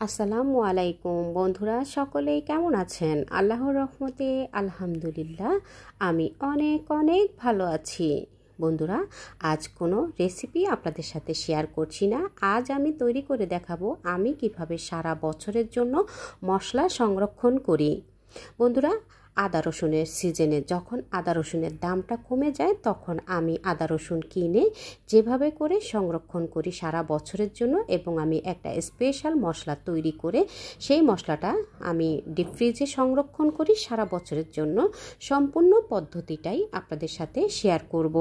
আসসালামু আলাইকুম বন্ধুরা, সকলেই কেমন আছেন? আল্লাহর রহমতে আলহামদুলিল্লাহ আমি অনেক অনেক ভালো আছি। বন্ধুরা, আজ কোনো রেসিপি আপনাদের সাথে শেয়ার করছি না। আজ আমি তৈরি করে দেখাবো আমি কিভাবে সারা বছরের জন্য মশলা সংরক্ষণ করি। বন্ধুরা, আদা রসুনের সিজনে যখন আদা রসুনের দামটা কমে যায় তখন আমি আদা রসুন কিনে যেভাবে করে সংরক্ষণ করি সারা বছরের জন্য, এবং আমি একটা স্পেশাল মশলা তৈরি করে সেই মশলাটা আমি ডিপ ফ্রিজে সংরক্ষণ করি সারা বছরের জন্য। সম্পূর্ণ পদ্ধতিটাই আপনাদের সাথে শেয়ার করব।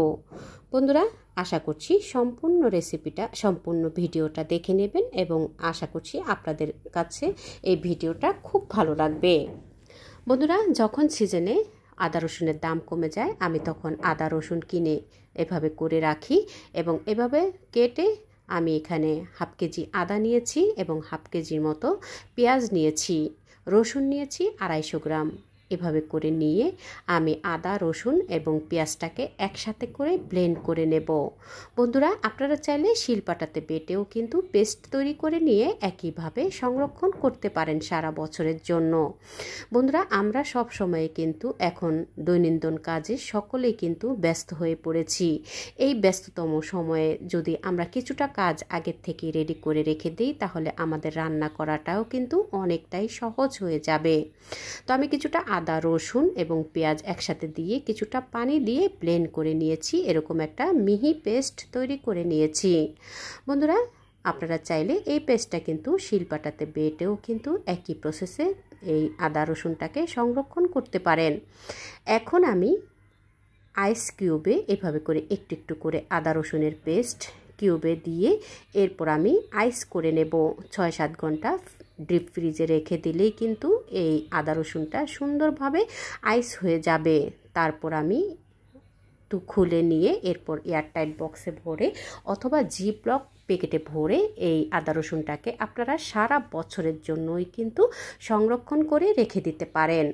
বন্ধুরা, আশা করছি সম্পূর্ণ রেসিপিটা, সম্পূর্ণ ভিডিওটা দেখে নেবেন এবং আশা করছি আপনাদের কাছে এই ভিডিওটা খুব ভালো লাগবে। বন্ধুরা, যখন সিজনে আদা রসুনের দাম কমে যায় আমি তখন আদা রসুন কিনে এভাবে করে রাখি, এবং এভাবে কেটে আমি এখানে হাফ কেজি আদা নিয়েছি এবং হাফ কেজির মতো পেঁয়াজ নিয়েছি, রসুন নিয়েছি 250 গ্রাম। এভাবে করে নিয়ে আমি আদা রসুন এবং পেঁয়াজটাকে একসাথে করে ব্লেন্ড করে নেব। বন্ধুরা, আপনারা চাইলে শিলপাটাতে বেটেও কিন্তু পেস্ট তৈরি করে নিয়ে একইভাবে সংরক্ষণ করতে পারেন সারা বছরের জন্য। বন্ধুরা, আমরা সব সময় কিন্তু এখন দৈনন্দিন কাজে সকলেই কিন্তু ব্যস্ত হয়ে পড়েছি। এই ব্যস্ততম সময়ে যদি আমরা কিছুটা কাজ আগের থেকে রেডি করে রেখে দিই তাহলে আমাদের রান্না করাটাও কিন্তু অনেকটাই সহজ হয়ে যাবে। তো আমি কিছুটা আদা রসুন এবং পেঁয়াজ একসাথে দিয়ে কিছুটা পানি দিয়ে ব্লেন্ড করে নিয়েছি, এরকম একটা মিহি পেস্ট তৈরি করে নিয়েছি। বন্ধুরা, আপনারা চাইলে এই পেস্টটা কিন্তু শিলপাটাতে বেটেও কিন্তু একই প্রসেসে এই আদা রসুনটাকে সংরক্ষণ করতে পারেন। এখন আমি আইস কিউবে এভাবে করে একটু একটু করে আদা রসুনের পেস্ট কিউবে দিয়ে এরপর আমি আইস করে নেব। 6-7 ঘন্টা ডিপ ফ্রিজে রেখে দিলেই কিন্তু এই আদা রসুনটা সুন্দরভাবে আইস হয়ে যাবে। তারপর আমি খুলে নিয়ে এরপর এয়ারটাইট বক্সে ভরে অথবা জিপলক প্যাকেটে ভরে এই আদা রসুনটাকে আপনারা সারা বছরের জন্যই কিন্তু সংরক্ষণ করে রেখে দিতে পারেন।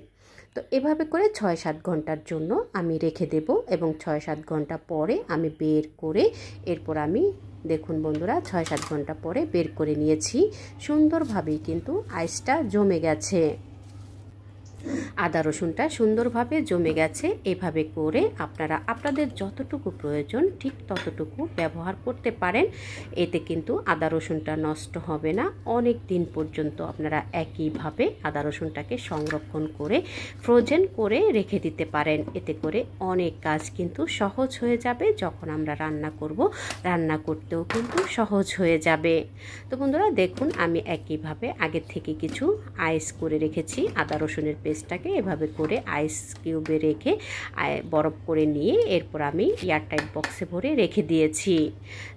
তো এভাবে করে 6-7 ঘন্টার জন্য আমি রেখে দেব এবং 6-7 ঘন্টা পরে আমি বের করে এরপর আমি দেখুন বন্ধুরা, 6-7 ঘন্টা পরে বের করে নিয়েছি। সুন্দরভাবেই কিন্তু আইসটা জমে গেছে, আদা রসুনটা সুন্দরভাবে জমে গেছে। এভাবে করে আপনারা আপনাদের যতটুকু প্রয়োজন ঠিক ততটুকু ব্যবহার করতে পারেন। এতে কিন্তু আদা রসুনটা নষ্ট হবে না, অনেক দিন পর্যন্ত আপনারা একইভাবে আদা রসুনটাকে সংরক্ষণ করে ফ্রোজেন করে রেখে দিতে পারেন। এতে করে অনেক কাজ কিন্তু সহজ হয়ে যাবে। যখন আমরা রান্না করব, রান্না করতেও কিন্তু সহজ হয়ে যাবে। তো বন্ধুরা, দেখুন আমি একইভাবে আগের থেকে কিছু আইস করে রেখেছি আদা রসুনের পেস্টটাকে এভাবে করে আইস কিউবে রেখে বরফ করে নিয়ে এরপর আমি এয়ারটাইট বক্সে ভরে রেখে দিয়েছি।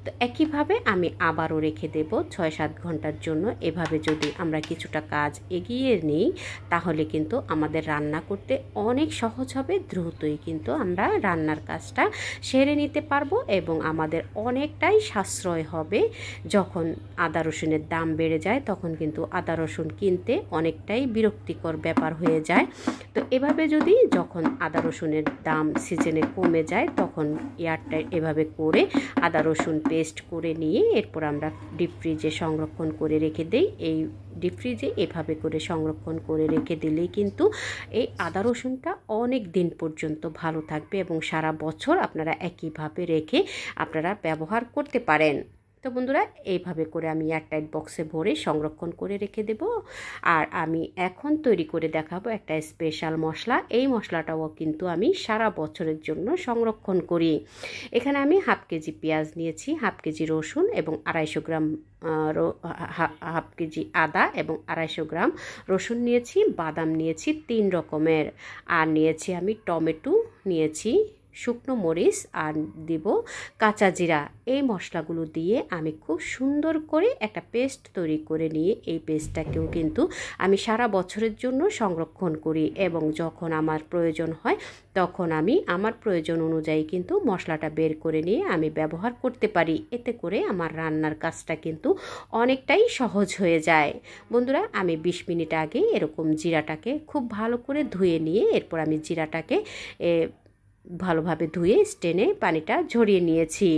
তো একইভাবে আমি আবারও রেখে দেব 6-7 ঘন্টার জন্য। এভাবে যদি আমরা কিছুটা কাজ এগিয়ে নিই তাহলে কিন্তু আমাদের রান্না করতে অনেক সহজ হবে। দ্রুতই কিন্তু আমরা রান্নার কাজটা সেরে নিতে পারবো এবং আমাদের অনেকটাই সাশ্রয় হবে। যখন আদা রসুনের দাম বেড়ে যায় তখন কিন্তু আদা রসুন কিনতে অনেকটাই বিরক্তিকর ব্যাপার হয়ে যায়। তো এভাবে যদি যখন আদা রসুনের দাম সিজনে কমে যায় তখন এয়ারটাইট এভাবে করে আদা রসুন পেস্ট করে নিয়ে এরপর আমরা ডিপ ফ্রিজে সংরক্ষণ করে রেখে দেই। এই ডিপ ফ্রিজে এভাবে করে সংরক্ষণ করে রেখে দিলেই কিন্তু এই আদা রসুনটা অনেক দিন পর্যন্ত ভালো থাকবে এবং সারা বছর আপনারা একইভাবে রেখে আপনারা ব্যবহার করতে পারেন। তো বন্ধুরা, এইভাবে করে আমি এয়ারটাইট বক্সে ভরে সংরক্ষণ করে রেখে দেব। আর আমি এখন তৈরি করে দেখাবো একটা স্পেশাল মশলা। এই মশলাটাও কিন্তু আমি সারা বছরের জন্য সংরক্ষণ করি। এখানে আমি হাফ কেজি পেঁয়াজ নিয়েছি, হাফ কেজি রসুন এবং 250 গ্রাম হাফ কেজি আদা এবং 250 গ্রাম রসুন নিয়েছি, বাদাম নিয়েছি 3 রকমের, আর নিয়েছি আমি টমেটো নিয়েছি, শুকনো মরিচ আর দিব কাঁচা জিরা। এই মশলাগুলো দিয়ে আমি খুব সুন্দর করে একটা পেস্ট তৈরি করে নিয়ে এই পেস্টটাকেও কিন্তু আমি সারা বছরের জন্য সংরক্ষণ করি এবং যখন আমার প্রয়োজন হয় তখন আমি আমার প্রয়োজন অনুযায়ী কিন্তু মশলাটা বের করে নিয়ে আমি ব্যবহার করতে পারি। এতে করে আমার রান্নার কাজটা কিন্তু অনেকটাই সহজ হয়ে যায়। বন্ধুরা, আমি 20 মিনিট আগে এরকম জিরাটাকে খুব ভালো করে ধুয়ে নিয়ে এরপর আমি জিরাটাকে ভালোভাবে ধুয়ে স্টেনে পানিটা ঝরিয়ে নিয়েছি।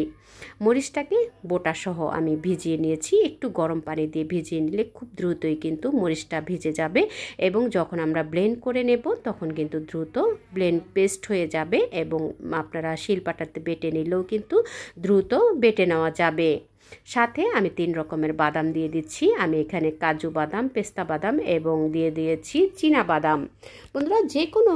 মরিচটাকে বোটাসহ আমি ভিজিয়ে নিয়েছি। একটু গরম পানি দিয়ে ভিজিয়ে নিলে খুব দ্রুতই কিন্তু মরিচটা ভিজে যাবে এবং যখন আমরা ব্লেন্ড করে নেব তখন কিন্তু দ্রুত ব্লেন্ড পেস্ট হয়ে যাবে এবং আপনারা শিলপাটাতে বেটে নিলেও কিন্তু দ্রুত বেটে নেওয়া যাবে। সাথে আমি 3 রকমের বাদাম দিয়ে দিচ্ছি। আমি এখানে কাজু বাদাম, পেস্তা বাদাম এবং দিয়ে দিয়েছি চীনা বাদাম। বন্ধুরা যে কোনো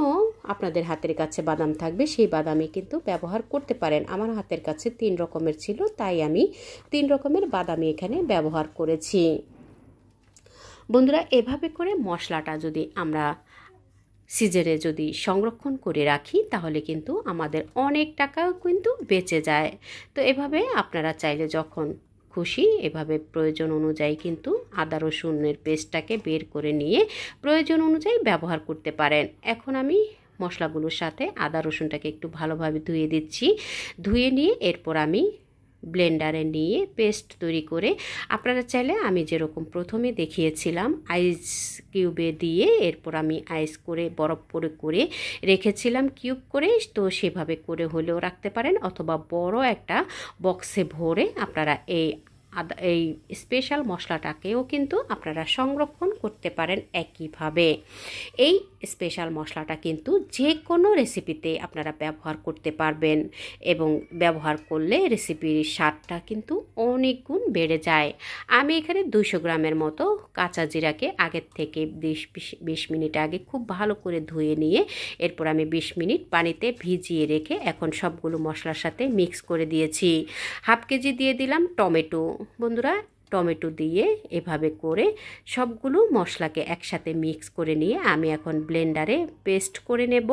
আপনাদের হাতের কাছে বাদাম থাকবে সেই বাদামই কিন্তু ব্যবহার করতে পারেন। আমার হাতের কাছে 3 রকমের ছিল, তাই আমি 3 রকমের বাদামই এখানে ব্যবহার করেছি। বন্ধুরা এভাবে করে মশলাটা যদি আমরা সিজনে যদি সংরক্ষণ করে রাখি তাহলে কিন্তু আমাদের অনেক টাকাও কিন্তু বেঁচে যায়। তো এভাবে আপনারা চাইলে যখন খুশি এভাবে প্রয়োজন অনুযায়ী কিন্তু আদা রসুনের পেস্টটাকে বের করে নিয়ে প্রয়োজন অনুযায়ী ব্যবহার করতে পারেন। এখন আমি মশলাগুলোর সাথে আদা রসুনটাকে একটু ভালোভাবে ধুয়ে দিচ্ছি। ধুয়ে নিয়ে এরপর আমি ব্লেন্ডারে নিয়ে পেস্ট তৈরি করে আপনারা চাইলে আমি যেরকম প্রথমে দেখিয়েছিলাম আইস কিউবে দিয়ে এরপর আমি আইস করে বরফ করে রেখেছিলাম কিউব করে, তো সেভাবে করে হলেও রাখতে পারেন অথবা বড় একটা বক্সে ভরে আপনারা এই স্পেশাল মশলাটাকেও কিন্তু আপনারা সংরক্ষণ করতে পারেন একইভাবে। এই স্পেশাল মশলাটা কিন্তু যে কোনো রেসিপিতে আপনারা ব্যবহার করতে পারবেন এবং ব্যবহার করলে রেসিপির স্বাদটা কিন্তু অনেক গুণ বেড়ে যায়। আমি এখানে 200 গ্রামের মতো কাঁচা জিরাকে আগের থেকে 20 মিনিট আগে খুব ভালো করে ধুয়ে নিয়ে এরপর আমি 20 মিনিট পানিতে ভিজিয়ে রেখে এখন সবগুলো মশলার সাথে মিক্স করে দিয়েছি। হাফ কেজি দিয়ে দিলাম টমেটো। বন্ধুরা টমেটো দিয়ে এভাবে করে সবগুলো মশলাকে একসাথে মিক্স করে নিয়ে আমি এখন ব্লেন্ডারে পেস্ট করে নেব।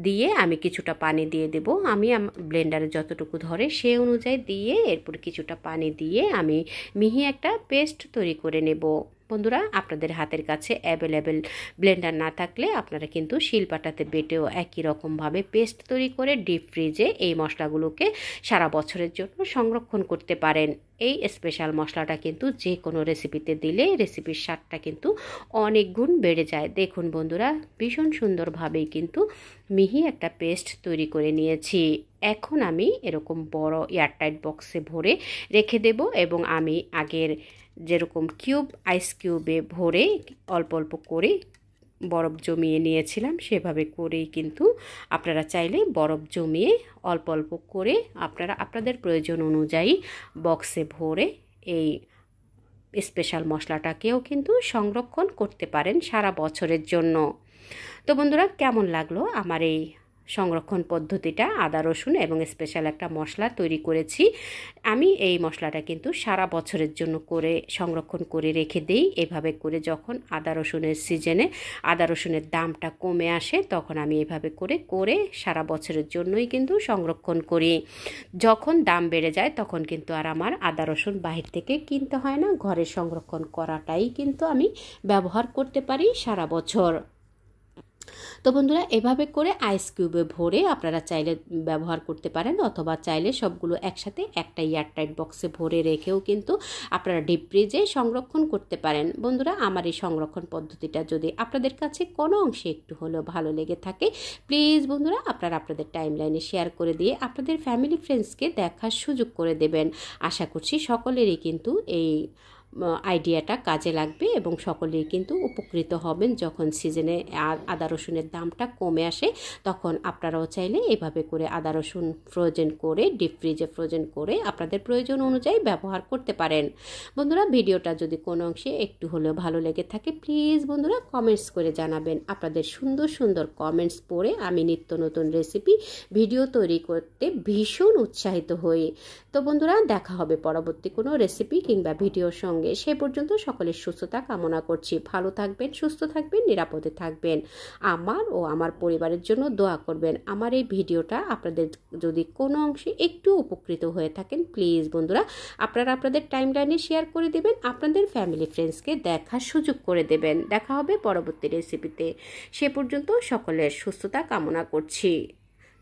দিয়ে আমি কিছুটা পানি দিয়ে দেব। আমি ব্লেন্ডারে যতটুকু ধরে সেই অনুযায়ী দিয়ে এরপর কিছুটা পানি দিয়ে আমি মিহি একটা পেস্ট তৈরি করে নেব। বন্ধুরা আপনাদের হাতের কাছে অ্যাভেলেবেল ব্লেন্ডার না থাকলে আপনারা কিন্তু শিলপাটাতে বেটেও একই রকমভাবে পেস্ট তৈরি করে ডিপ ফ্রিজে এই মশলাগুলোকে সারা বছরের জন্য সংরক্ষণ করতে পারেন। এই স্পেশাল মশলাটা কিন্তু যে কোনো রেসিপিতে দিলে রেসিপির স্বাদটা কিন্তু অনেক গুণ বেড়ে যায়। দেখুন বন্ধুরা ভীষণ সুন্দরভাবেই কিন্তু মিহি একটা পেস্ট তৈরি করে নিয়েছি। এখন আমি এরকম বড় এয়ারটাইট বক্সে ভরে রেখে দেব এবং আমি আগের যেরকম আইস কিউবে ভরে অল্প অল্প করে বরফ জমিয়ে নিয়েছিলাম সেভাবে করেই কিন্তু আপনারা চাইলে বরফ জমিয়ে অল্প অল্প করে আপনারা আপনাদের প্রয়োজন অনুযায়ী বক্সে ভরে এই স্পেশাল মশলাটাকেও কিন্তু সংরক্ষণ করতে পারেন সারা বছরের জন্য। তো বন্ধুরা কেমন লাগলো আমার এই সংরক্ষণ পদ্ধতিটা? আদা রসুন এবং স্পেশাল একটা মশলা তৈরি করেছি। আমি এই মশলাটা কিন্তু সারা বছরের জন্য করে সংরক্ষণ করে রেখে দেই। এভাবে করে যখন আদা রসুনের সিজনে আদা রসুনের দামটা কমে আসে তখন আমি এভাবে করে সারা বছরের জন্যই কিন্তু সংরক্ষণ করি। যখন দাম বেড়ে যায় তখন কিন্তু আর আমার আদা রসুন বাহির থেকে কিনতে হয় না, ঘরে সংরক্ষণ করাটাই কিন্তু আমি ব্যবহার করতে পারি সারা বছর। তো বন্ধুরা এভাবে করে আইস কিউবে ভরে আপনারা চাইলে ব্যবহার করতে পারেন অথবা চাইলে সবগুলো একসাথে একটা এয়ারটাইট বক্সে ভরে রেখেও কিন্তু আপনারা ডিপ ফ্রিজে সংরক্ষণ করতে পারেন। বন্ধুরা আমার এই সংরক্ষণ পদ্ধতিটা যদি আপনাদের কাছে কোনো অংশে একটু হলেও ভালো লেগে থাকে প্লিজ বন্ধুরা আপনারা আপনাদের টাইমলাইনে শেয়ার করে দিয়ে আপনাদের ফ্যামিলি ফ্রেন্ডসকে দেখার সুযোগ করে দেবেন। আশা করছি সকলেরই কিন্তু এই আইডিয়াটা কাজে লাগবে এবং সকলেই কিন্তু উপকৃত হবেন। যখন সিজনে আদা রসুনের দামটা কমে আসে তখন আপনারাও চাইলে এভাবে করে আদা রসুন ফ্রোজেন করে ডিপ ফ্রিজে ফ্রোজেন করে আপনাদের প্রয়োজন অনুযায়ী ব্যবহার করতে পারেন। বন্ধুরা ভিডিওটা যদি কোনো অংশে একটু হলেও ভালো লেগে থাকে প্লিজ বন্ধুরা কমেন্টস করে জানাবেন। আপনাদের সুন্দর সুন্দর কমেন্টস পড়ে আমি নিত্য নতুন রেসিপি ভিডিও তৈরি করতে ভীষণ উৎসাহিত হই। তো বন্ধুরা দেখা হবে পরবর্তী কোনো রেসিপি কিংবা ভিডিওর সঙ্গে। সে পর্যন্ত সকলের সুস্থতা কামনা করছি। ভালো থাকবেন, সুস্থ থাকবেন, নিরাপদে থাকবেন। আমার ও আমার পরিবারের জন্য দোয়া করবেন। আমার এই ভিডিওটা আপনাদের যদি কোনো অংশে একটু উপকৃত হয়ে থাকেন প্লিজ বন্ধুরা আপনারা আপনাদের টাইমলাইনে শেয়ার করে দেবেন, আপনাদের ফ্যামিলি ফ্রেন্ডসকে দেখার সুযোগ করে দেবেন। দেখা হবে পরবর্তী রেসিপিতে। সে পর্যন্ত সকলের সুস্থতা কামনা করছি।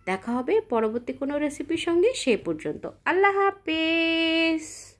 দেখা হবে পরবর্তী কোনো রেসিপির সঙ্গে। সে পর্যন্ত আল্লাহ হাফেজ।